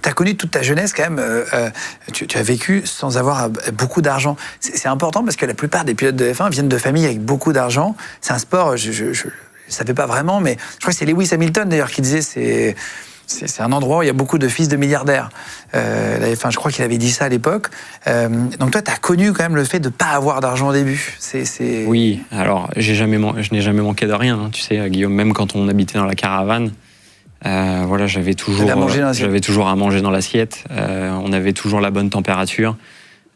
as connu toute ta jeunesse quand même, tu as vécu sans avoir beaucoup d'argent. C'est important parce que la plupart des pilotes de F1 viennent de familles avec beaucoup d'argent. C'est un sport, je ne savais pas vraiment, mais je crois que c'est Lewis Hamilton d'ailleurs qui disait c'est un endroit où il y a beaucoup de fils de milliardaires. Je crois qu'il avait dit ça à l'époque. Donc toi, tu as connu quand même le fait de ne pas avoir d'argent au début. Oui, alors je n'ai jamais manqué de rien. Hein, tu sais, Guillaume, même quand on habitait dans la caravane, j'avais toujours à manger dans l'assiette. On avait toujours la bonne température.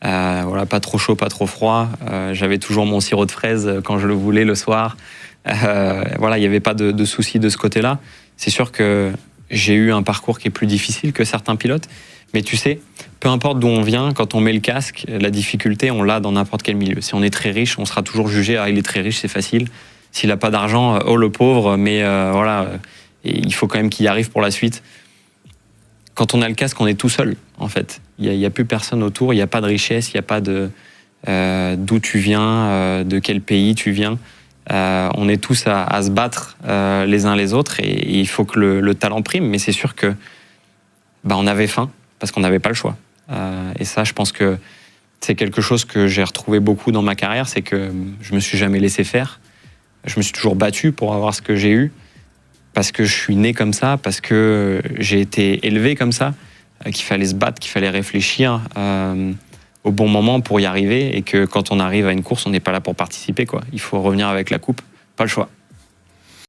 Pas trop chaud, pas trop froid. J'avais toujours mon sirop de fraise quand je le voulais le soir. Il n'y avait pas de soucis de ce côté-là. C'est sûr que j'ai eu un parcours qui est plus difficile que certains pilotes, mais tu sais, peu importe d'où on vient, quand on met le casque, la difficulté, on l'a dans n'importe quel milieu. Si on est très riche, on sera toujours jugé, il est très riche, c'est facile. S'il n'a pas d'argent, oh le pauvre, mais et il faut quand même qu'il y arrive pour la suite. Quand on a le casque, on est tout seul, en fait. Il n'y a plus personne autour, il n'y a pas de richesse, il n'y a pas de d'où tu viens, de quel pays tu viens. On est tous à se battre les uns les autres et il faut que le talent prime. Mais c'est sûr que on avait faim parce qu'on n'avait pas le choix. Et ça, je pense que c'est quelque chose que j'ai retrouvé beaucoup dans ma carrière, c'est que je me suis jamais laissé faire. Je me suis toujours battu pour avoir ce que j'ai eu parce que je suis né comme ça, parce que j'ai été élevé comme ça, qu'il fallait se battre, qu'il fallait réfléchir au bon moment pour y arriver et que quand on arrive à une course, on n'est pas là pour participer, quoi. Il faut revenir avec la coupe, pas le choix.